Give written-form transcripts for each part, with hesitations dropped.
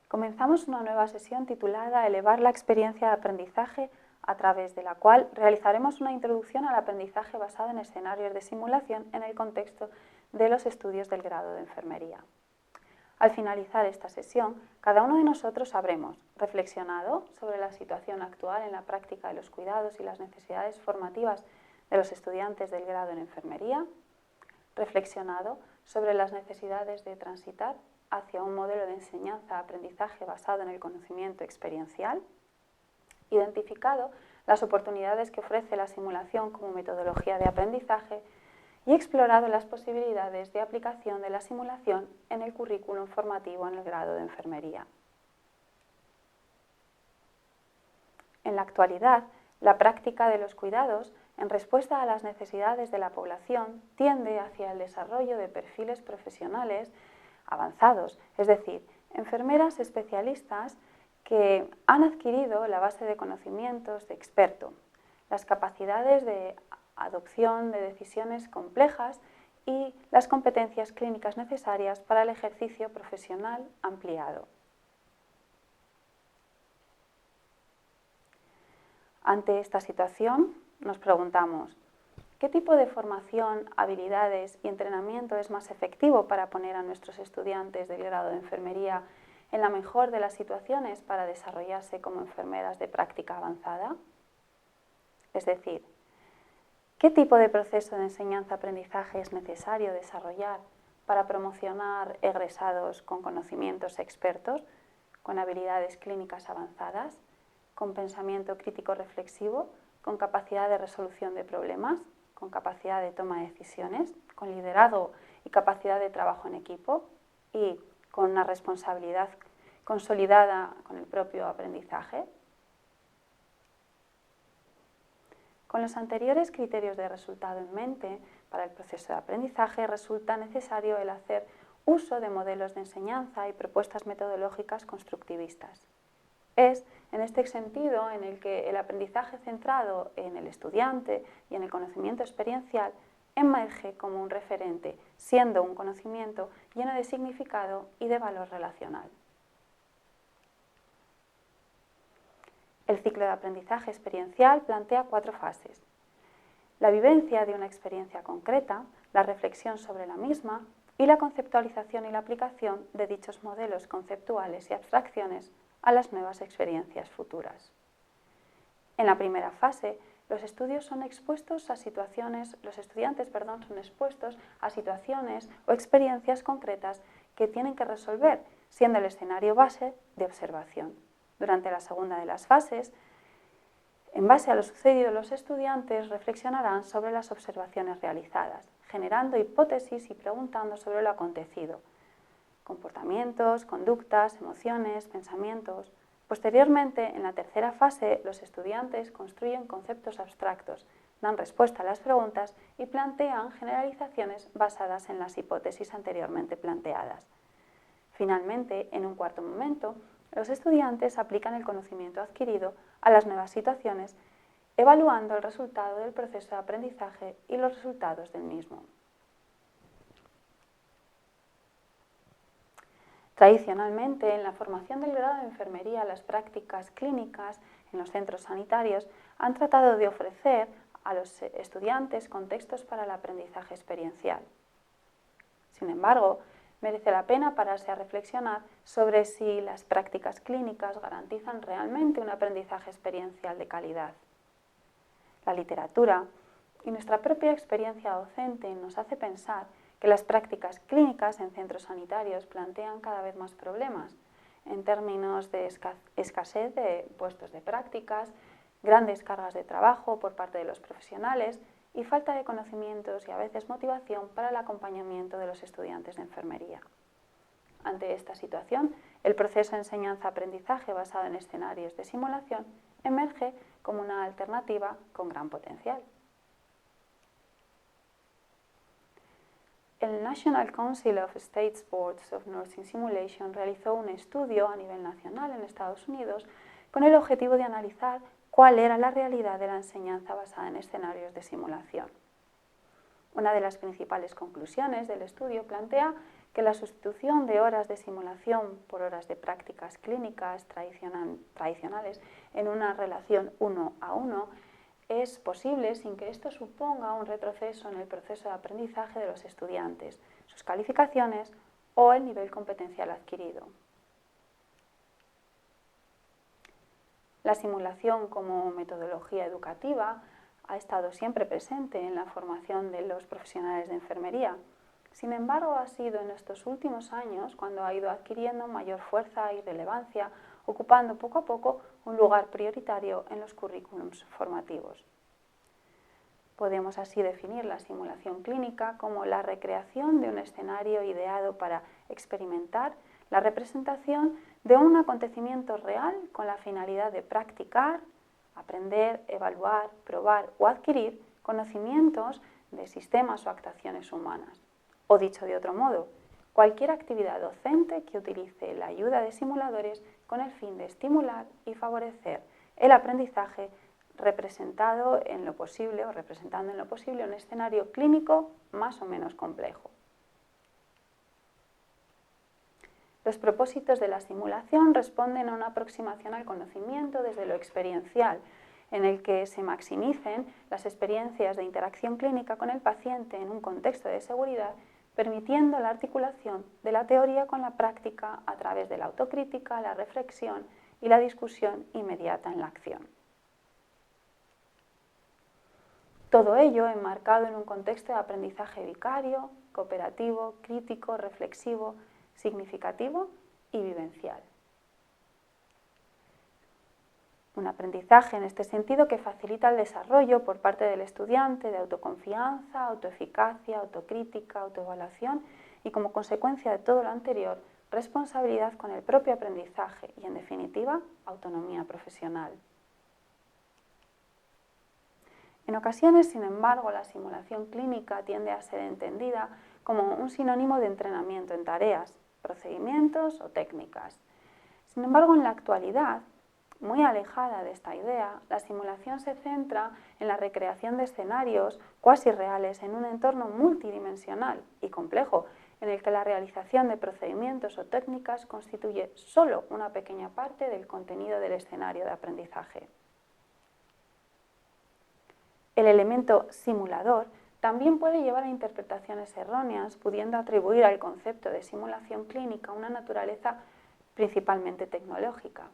Comenzamos una nueva sesión titulada Elevar la experiencia de aprendizaje, a través de la cual realizaremos una introducción al aprendizaje basado en escenarios de simulación en el contexto de los estudios del grado de enfermería. Al finalizar esta sesión, cada uno de nosotros habremos reflexionado sobre la situación actual en la práctica de los cuidados y las necesidades formativas de los estudiantes del grado en enfermería, reflexionado sobre las necesidades de transitar hacia un modelo de enseñanza-aprendizaje basado en el conocimiento experiencial, identificado las oportunidades que ofrece la simulación como metodología de aprendizaje y explorado las posibilidades de aplicación de la simulación en el currículum formativo en el grado de enfermería. En la actualidad, la práctica de los cuidados, en respuesta a las necesidades de la población, tiende hacia el desarrollo de perfiles profesionales avanzados, es decir, enfermeras especialistas que han adquirido la base de conocimientos de experto, las capacidades de adopción de decisiones complejas y las competencias clínicas necesarias para el ejercicio profesional ampliado. Ante esta situación, nos preguntamos, ¿qué tipo de formación, habilidades y entrenamiento es más efectivo para poner a nuestros estudiantes del grado de enfermería en la mejor de las situaciones para desarrollarse como enfermeras de práctica avanzada? Es decir, ¿qué tipo de proceso de enseñanza-aprendizaje es necesario desarrollar para promocionar egresados con conocimientos expertos, con habilidades clínicas avanzadas, con pensamiento crítico reflexivo, con capacidad de resolución de problemas, con capacidad de toma de decisiones, con liderazgo y capacidad de trabajo en equipo y con una responsabilidad consolidada con el propio aprendizaje? Con los anteriores criterios de resultado en mente, para el proceso de aprendizaje resulta necesario el hacer uso de modelos de enseñanza y propuestas metodológicas constructivistas. Es en este sentido en el que el aprendizaje centrado en el estudiante y en el conocimiento experiencial emerge como un referente, siendo un conocimiento lleno de significado y de valor relacional. El ciclo de aprendizaje experiencial plantea 4 fases: la vivencia de una experiencia concreta, la reflexión sobre la misma y la conceptualización y la aplicación de dichos modelos conceptuales y abstracciones a las nuevas experiencias futuras. En la primera fase, los estudiantes son expuestos a situaciones o experiencias concretas que tienen que resolver, siendo el escenario base de observación. Durante la segunda de las fases, en base a lo sucedido, los estudiantes reflexionarán sobre las observaciones realizadas, generando hipótesis y preguntando sobre lo acontecido, comportamientos, conductas, emociones, pensamientos. Posteriormente, en la tercera fase, los estudiantes construyen conceptos abstractos, dan respuesta a las preguntas y plantean generalizaciones basadas en las hipótesis anteriormente planteadas. Finalmente, en un cuarto momento, los estudiantes aplican el conocimiento adquirido a las nuevas situaciones, evaluando el resultado del proceso de aprendizaje y los resultados del mismo. Tradicionalmente, en la formación del grado de enfermería, las prácticas clínicas en los centros sanitarios han tratado de ofrecer a los estudiantes contextos para el aprendizaje experiencial. Sin embargo, merece la pena pararse a reflexionar sobre si las prácticas clínicas garantizan realmente un aprendizaje experiencial de calidad. La literatura y nuestra propia experiencia docente nos hace pensar que las prácticas clínicas en centros sanitarios plantean cada vez más problemas en términos de escasez de puestos de prácticas, grandes cargas de trabajo por parte de los profesionales y falta de conocimientos y a veces motivación para el acompañamiento de los estudiantes de enfermería. Ante esta situación, el proceso de enseñanza-aprendizaje basado en escenarios de simulación emerge como una alternativa con gran potencial. El National Council of State Boards of Nursing Simulation realizó un estudio a nivel nacional en Estados Unidos con el objetivo de analizar cuál era la realidad de la enseñanza basada en escenarios de simulación. Una de las principales conclusiones del estudio plantea que la sustitución de horas de simulación por horas de prácticas clínicas tradicionales en una relación 1 a 1 es posible sin que esto suponga un retroceso en el proceso de aprendizaje de los estudiantes, sus calificaciones o el nivel competencial adquirido. La simulación como metodología educativa ha estado siempre presente en la formación de los profesionales de enfermería. Sin embargo, ha sido en estos últimos años cuando ha ido adquiriendo mayor fuerza y relevancia, ocupando poco a poco un lugar prioritario en los currículums formativos. Podemos así definir la simulación clínica como la recreación de un escenario ideado para experimentar la representación de un acontecimiento real con la finalidad de practicar, aprender, evaluar, probar o adquirir conocimientos de sistemas o actuaciones humanas. O dicho de otro modo, cualquier actividad docente que utilice la ayuda de simuladores con el fin de estimular y favorecer el aprendizaje representando en lo posible un escenario clínico más o menos complejo. Los propósitos de la simulación responden a una aproximación al conocimiento desde lo experiencial, en el que se maximicen las experiencias de interacción clínica con el paciente en un contexto de seguridad, permitiendo la articulación de la teoría con la práctica a través de la autocrítica, la reflexión y la discusión inmediata en la acción. Todo ello enmarcado en un contexto de aprendizaje vicario, cooperativo, crítico, reflexivo, significativo y vivencial. Un aprendizaje en este sentido que facilita el desarrollo por parte del estudiante de autoconfianza, autoeficacia, autocrítica, autoevaluación y, como consecuencia de todo lo anterior, responsabilidad con el propio aprendizaje y, en definitiva, autonomía profesional. En ocasiones, sin embargo, la simulación clínica tiende a ser entendida como un sinónimo de entrenamiento en tareas, procedimientos o técnicas. Sin embargo, en la actualidad, muy alejada de esta idea, la simulación se centra en la recreación de escenarios cuasi reales en un entorno multidimensional y complejo, en el que la realización de procedimientos o técnicas constituye solo una pequeña parte del contenido del escenario de aprendizaje. El elemento simulador también puede llevar a interpretaciones erróneas, pudiendo atribuir al concepto de simulación clínica una naturaleza principalmente tecnológica.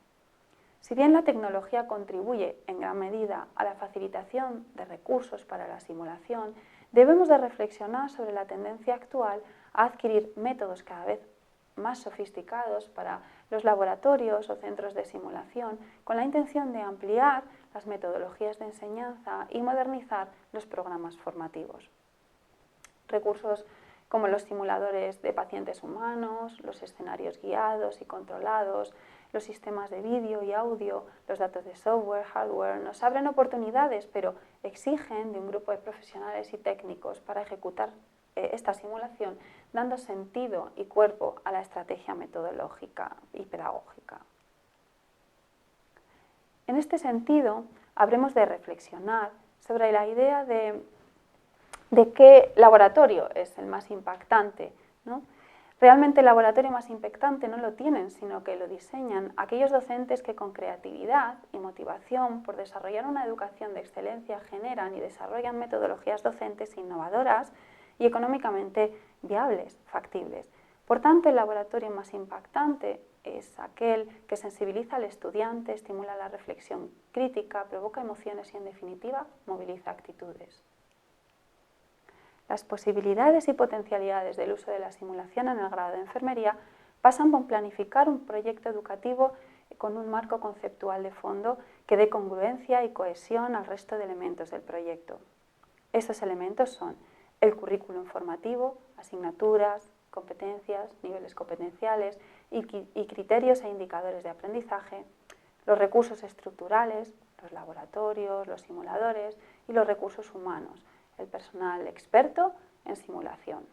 Si bien la tecnología contribuye en gran medida a la facilitación de recursos para la simulación, debemos de reflexionar sobre la tendencia actual a adquirir métodos cada vez más sofisticados para los laboratorios o centros de simulación, con la intención de ampliar las metodologías de enseñanza y modernizar los programas formativos. Recursos como los simuladores de pacientes humanos, los escenarios guiados y controlados, los sistemas de vídeo y audio, los datos de software, hardware, nos abren oportunidades, pero exigen de un grupo de profesionales y técnicos para ejecutar esta simulación, dando sentido y cuerpo a la estrategia metodológica y pedagógica. En este sentido, habremos de reflexionar sobre la idea de qué laboratorio es el más impactante, ¿no? Realmente el laboratorio más impactante no lo tienen, sino que lo diseñan aquellos docentes que con creatividad y motivación por desarrollar una educación de excelencia generan y desarrollan metodologías docentes innovadoras y económicamente viables, factibles. Por tanto, el laboratorio más impactante es aquel que sensibiliza al estudiante, estimula la reflexión crítica, provoca emociones y, en definitiva, moviliza actitudes. Las posibilidades y potencialidades del uso de la simulación en el grado de enfermería pasan por planificar un proyecto educativo con un marco conceptual de fondo que dé congruencia y cohesión al resto de elementos del proyecto. Estos elementos son el currículum formativo, asignaturas, competencias, niveles competenciales y criterios e indicadores de aprendizaje, los recursos estructurales, los laboratorios, los simuladores y los recursos humanos, el personal experto en simulación.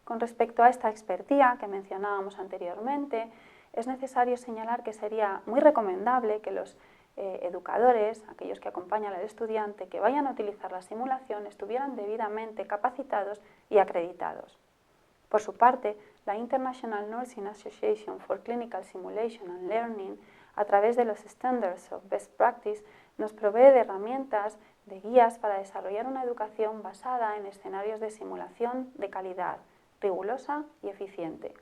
Con respecto a esta expertía que mencionábamos anteriormente, es necesario señalar que sería muy recomendable que los educadores, aquellos que acompañan al estudiante, que vayan a utilizar la simulación, estuvieran debidamente capacitados y acreditados. Por su parte, la International Nursing Association for Clinical Simulation and Learning, a través de los Standards of Best Practice, nos provee de herramientas, de guías para desarrollar una educación basada en escenarios de simulación de calidad, rigurosa y eficiente.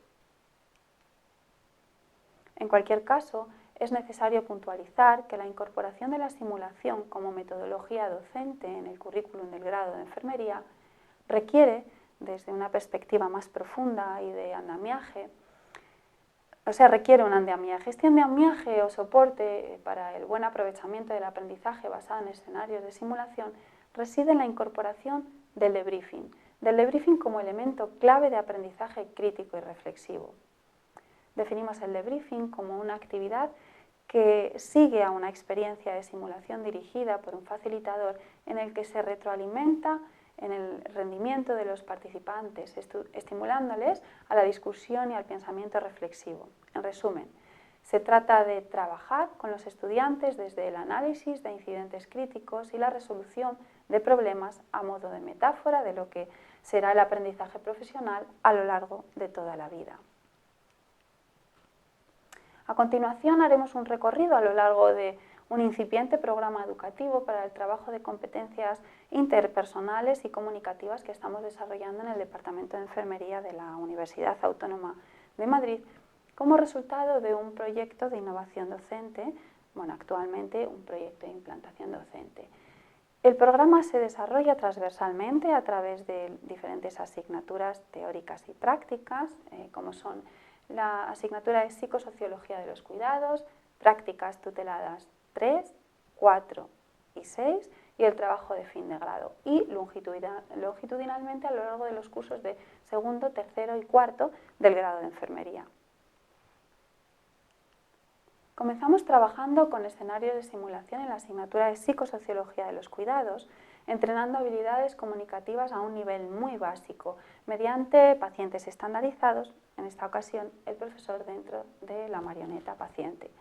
En cualquier caso, es necesario puntualizar que la incorporación de la simulación como metodología docente en el currículum del grado de enfermería requiere, desde una perspectiva más profunda y de andamiaje, requiere un andamiaje. Este andamiaje o soporte para el buen aprovechamiento del aprendizaje basado en escenarios de simulación reside en la incorporación del debriefing como elemento clave de aprendizaje crítico y reflexivo. Definimos el debriefing como una actividad que sigue a una experiencia de simulación dirigida por un facilitador en el que se retroalimenta en el rendimiento de los participantes, estimulándoles a la discusión y al pensamiento reflexivo. En resumen, se trata de trabajar con los estudiantes desde el análisis de incidentes críticos y la resolución de problemas a modo de metáfora de lo que será el aprendizaje profesional a lo largo de toda la vida. A continuación haremos un recorrido a lo largo de un incipiente programa educativo para el trabajo de competencias interpersonales y comunicativas que estamos desarrollando en el Departamento de Enfermería de la Universidad Autónoma de Madrid como resultado de un proyecto de innovación docente, actualmente un proyecto de implantación docente. El programa se desarrolla transversalmente a través de diferentes asignaturas teóricas y prácticas, como son la asignatura de Psicosociología de los Cuidados, prácticas tuteladas 3, 4 y 6 y el trabajo de fin de grado, y longitudinalmente a lo largo de los cursos de segundo, tercero y cuarto del grado de enfermería. Comenzamos trabajando con escenarios de simulación en la asignatura de Psicosociología de los Cuidados, entrenando habilidades comunicativas a un nivel muy básico, mediante pacientes estandarizados, en esta ocasión el profesor dentro de la marioneta paciente.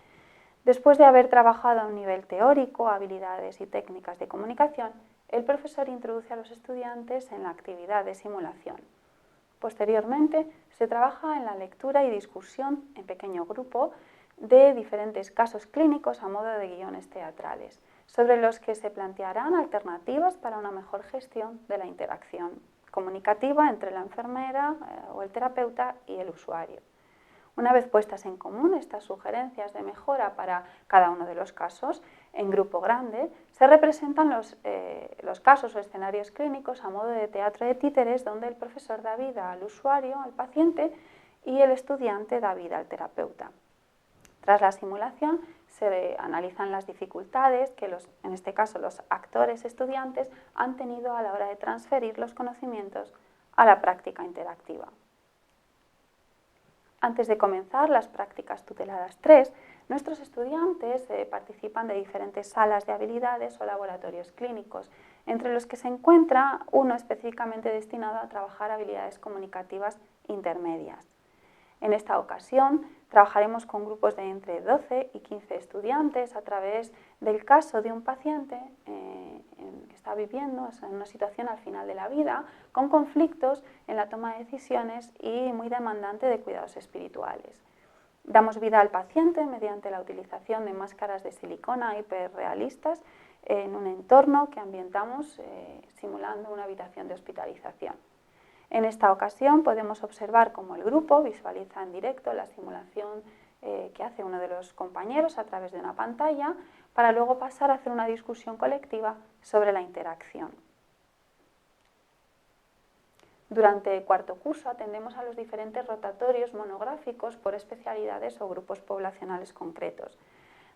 Después de haber trabajado a un nivel teórico, habilidades y técnicas de comunicación, el profesor introduce a los estudiantes en la actividad de simulación. Posteriormente, se trabaja en la lectura y discusión en pequeño grupo de diferentes casos clínicos a modo de guiones teatrales, sobre los que se plantearán alternativas para una mejor gestión de la interacción comunicativa entre la enfermera o el terapeuta y el usuario. Una vez puestas en común estas sugerencias de mejora para cada uno de los casos, en grupo grande, se representan los casos o escenarios clínicos a modo de teatro de títeres donde el profesor da vida al usuario, al paciente, y el estudiante da vida al terapeuta. Tras la simulación, se analizan las dificultades que en este caso los actores estudiantes han tenido a la hora de transferir los conocimientos a la práctica interactiva. Antes de comenzar las prácticas tuteladas 3, nuestros estudiantes participan de diferentes salas de habilidades o laboratorios clínicos, entre los que se encuentra uno específicamente destinado a trabajar habilidades comunicativas intermedias. En esta ocasión trabajaremos con grupos de entre 12 y 15 estudiantes a través del caso de un paciente que está viviendo en una situación al final de la vida con conflictos en la toma de decisiones y muy demandante de cuidados espirituales. Damos vida al paciente mediante la utilización de máscaras de silicona hiperrealistas en un entorno que ambientamos simulando una habitación de hospitalización. En esta ocasión podemos observar cómo el grupo visualiza en directo la simulación que hace uno de los compañeros a través de una pantalla para luego pasar a hacer una discusión colectiva sobre la interacción. Durante el cuarto curso atendemos a los diferentes rotatorios monográficos por especialidades o grupos poblacionales concretos.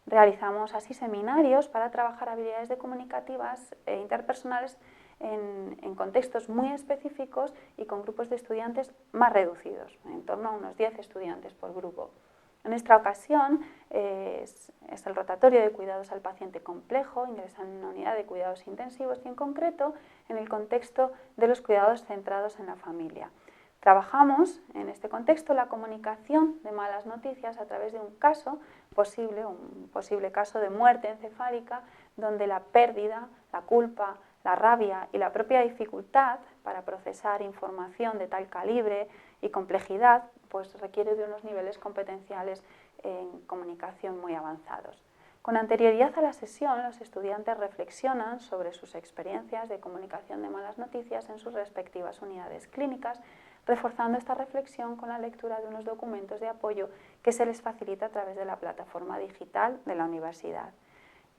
Realizamos así seminarios para trabajar habilidades comunicativas e interpersonales en contextos muy específicos y con grupos de estudiantes más reducidos, en torno a unos 10 estudiantes por grupo. En esta ocasión es el rotatorio de cuidados al paciente complejo, ingresando en una unidad de cuidados intensivos y en concreto en el contexto de los cuidados centrados en la familia. Trabajamos en este contexto la comunicación de malas noticias a través de un posible caso de muerte encefálica, donde la pérdida, la culpa, la rabia y la propia dificultad para procesar información de tal calibre y complejidad pues requiere de unos niveles competenciales en comunicación muy avanzados. Con anterioridad a la sesión, los estudiantes reflexionan sobre sus experiencias de comunicación de malas noticias en sus respectivas unidades clínicas, reforzando esta reflexión con la lectura de unos documentos de apoyo que se les facilita a través de la plataforma digital de la universidad.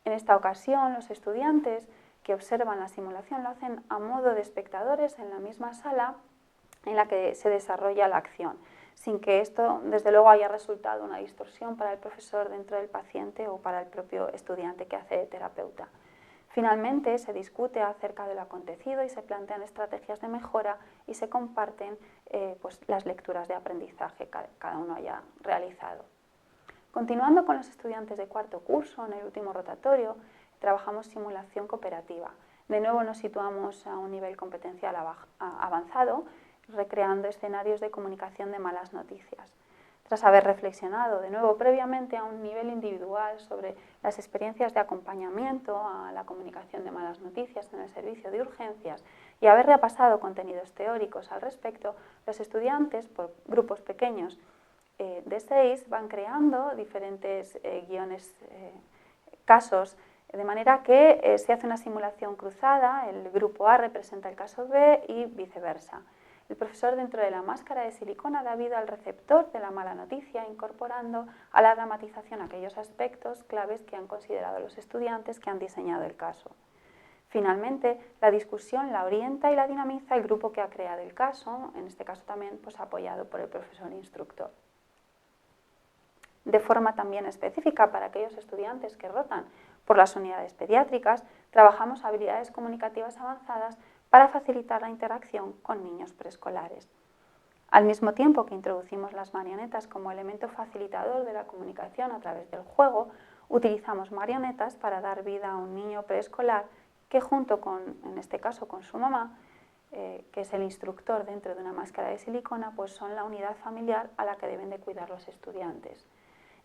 En esta ocasión, los estudiantes que observan la simulación lo hacen a modo de espectadores en la misma sala en la que se desarrolla la acción, sin que esto, desde luego, haya resultado una distorsión para el profesor dentro del paciente o para el propio estudiante que hace de terapeuta. Finalmente, se discute acerca de lo acontecido y se plantean estrategias de mejora y se comparten las lecturas de aprendizaje que cada uno haya realizado. Continuando con los estudiantes de cuarto curso, en el último rotatorio, trabajamos simulación cooperativa. De nuevo nos situamos a un nivel competencial avanzado, recreando escenarios de comunicación de malas noticias. Tras haber reflexionado de nuevo previamente a un nivel individual sobre las experiencias de acompañamiento a la comunicación de malas noticias en el servicio de urgencias y haber repasado contenidos teóricos al respecto, los estudiantes, por grupos pequeños de 6, van creando diferentes casos, de manera que se hace una simulación cruzada, el grupo A representa el caso B y viceversa. El profesor, dentro de la máscara de silicona, da vida al receptor de la mala noticia, incorporando a la dramatización aquellos aspectos claves que han considerado los estudiantes que han diseñado el caso. Finalmente, la discusión la orienta y la dinamiza el grupo que ha creado el caso, en este caso también apoyado por el profesor instructor. De forma también específica para aquellos estudiantes que rotan por las unidades pediátricas, trabajamos habilidades comunicativas avanzadas para facilitar la interacción con niños preescolares. Al mismo tiempo que introducimos las marionetas como elemento facilitador de la comunicación a través del juego, utilizamos marionetas para dar vida a un niño preescolar que junto con, en este caso, con su mamá, que es el instructor dentro de una máscara de silicona, pues son la unidad familiar a la que deben de cuidar los estudiantes.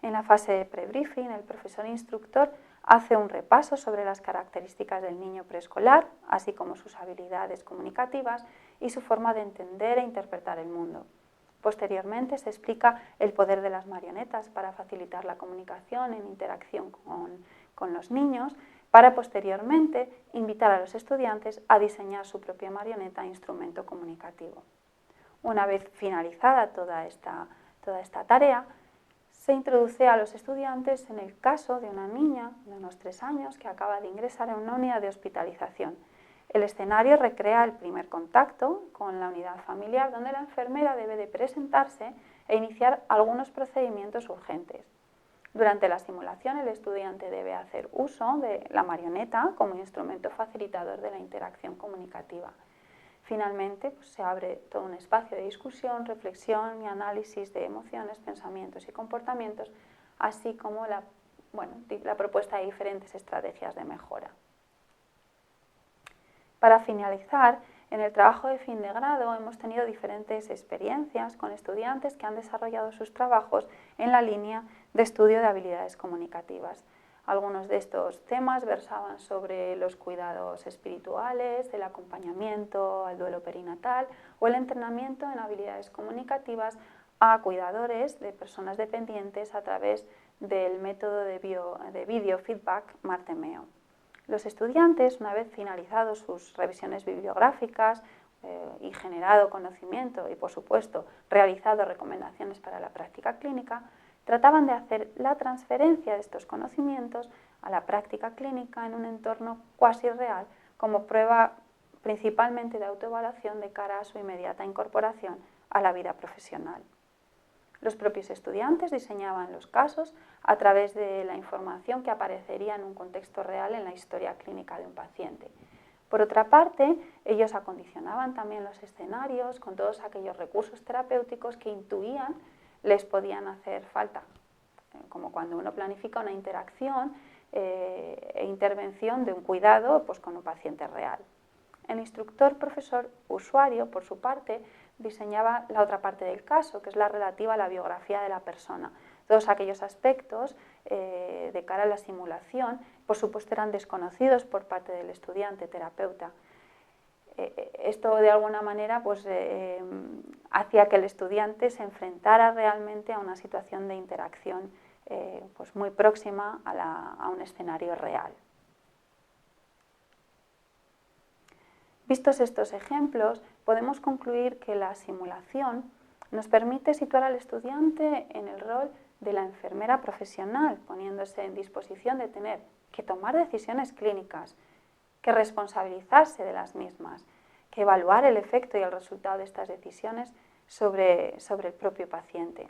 En la fase de pre-briefing, el profesor instructor hace un repaso sobre las características del niño preescolar, así como sus habilidades comunicativas y su forma de entender e interpretar el mundo. Posteriormente se explica el poder de las marionetas para facilitar la comunicación en interacción con los niños, para posteriormente invitar a los estudiantes a diseñar su propia marioneta e instrumento comunicativo. Una vez finalizada toda esta tarea, se introduce a los estudiantes en el caso de una niña de unos 3 años que acaba de ingresar en una unidad de hospitalización. El escenario recrea el primer contacto con la unidad familiar, donde la enfermera debe de presentarse e iniciar algunos procedimientos urgentes. Durante la simulación, el estudiante debe hacer uso de la marioneta como instrumento facilitador de la interacción comunicativa. Finalmente, se abre todo un espacio de discusión, reflexión y análisis de emociones, pensamientos y comportamientos, así como la propuesta de diferentes estrategias de mejora. Para finalizar, en el trabajo de fin de grado hemos tenido diferentes experiencias con estudiantes que han desarrollado sus trabajos en la línea de estudio de habilidades comunicativas. Algunos de estos temas versaban sobre los cuidados espirituales, el acompañamiento al duelo perinatal o el entrenamiento en habilidades comunicativas a cuidadores de personas dependientes a través del método de biofeedback Martemeo. Los estudiantes, una vez finalizados sus revisiones bibliográficas y generado conocimiento y, por supuesto, realizado recomendaciones para la práctica clínica, trataban de hacer la transferencia de estos conocimientos a la práctica clínica en un entorno cuasi real como prueba principalmente de autoevaluación de cara a su inmediata incorporación a la vida profesional. Los propios estudiantes diseñaban los casos a través de la información que aparecería en un contexto real en la historia clínica de un paciente. Por otra parte, ellos acondicionaban también los escenarios con todos aquellos recursos terapéuticos que intuían les podían hacer falta, como cuando uno planifica una interacción e intervención de un cuidado con un paciente real. El instructor, profesor, usuario, por su parte, diseñaba la otra parte del caso, que es la relativa a la biografía de la persona. Todos aquellos aspectos de cara a la simulación, por supuesto, eran desconocidos por parte del estudiante terapeuta. Esto, de alguna manera, pues, hacía que el estudiante se enfrentara realmente a una situación de interacción pues muy próxima a un escenario real. Vistos estos ejemplos, podemos concluir que la simulación nos permite situar al estudiante en el rol de la enfermera profesional, poniéndose en disposición de tener que tomar decisiones clínicas, que responsabilizarse de las mismas, que evaluar el efecto y el resultado de estas decisiones sobre el propio paciente.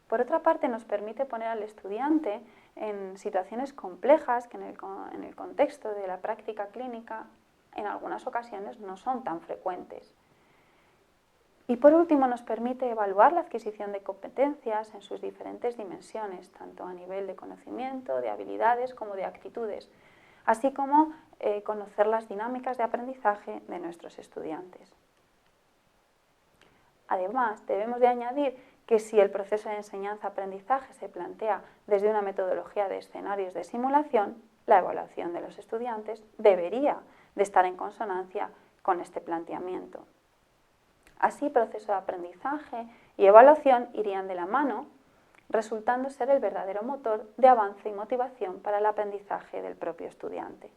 Por otra parte, nos permite poner al estudiante en situaciones complejas que en el contexto de la práctica clínica en algunas ocasiones no son tan frecuentes. Y por último, nos permite evaluar la adquisición de competencias en sus diferentes dimensiones, tanto a nivel de conocimiento, de habilidades como de actitudes, así como conocer las dinámicas de aprendizaje de nuestros estudiantes. Además, debemos de añadir que si el proceso de enseñanza-aprendizaje se plantea desde una metodología de escenarios de simulación, la evaluación de los estudiantes debería de estar en consonancia con este planteamiento. Así, proceso de aprendizaje y evaluación irían de la mano, resultando ser el verdadero motor de avance y motivación para el aprendizaje del propio estudiante.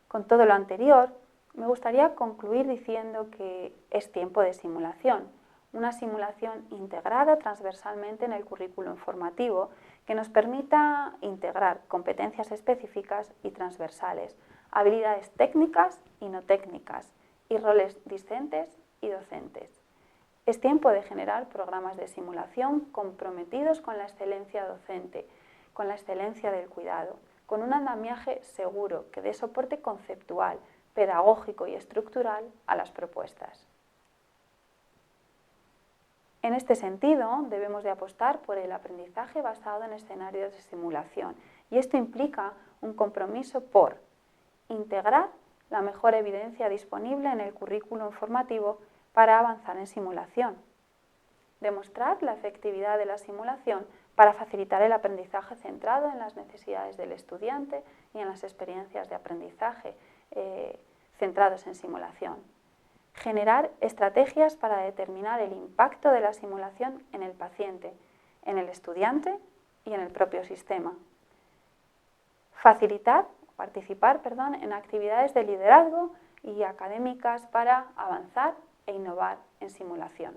Con todo lo anterior, me gustaría concluir diciendo que es tiempo de simulación, una simulación integrada transversalmente en el currículo formativo que nos permita integrar competencias específicas y transversales, habilidades técnicas y no técnicas, y roles discentes y docentes. Es tiempo de generar programas de simulación comprometidos con la excelencia docente, con la excelencia del cuidado, con un andamiaje seguro que dé soporte conceptual, pedagógico y estructural a las propuestas. En este sentido, debemos de apostar por el aprendizaje basado en escenarios de simulación, y esto implica un compromiso por integrar la mejor evidencia disponible en el currículum formativo para avanzar en simulación, demostrar la efectividad de la simulación para facilitar el aprendizaje centrado en las necesidades del estudiante y en las experiencias de aprendizaje centrados en simulación. Generar estrategias para determinar el impacto de la simulación en el paciente, en el estudiante y en el propio sistema. Participar en actividades de liderazgo y académicas para avanzar e innovar en simulación.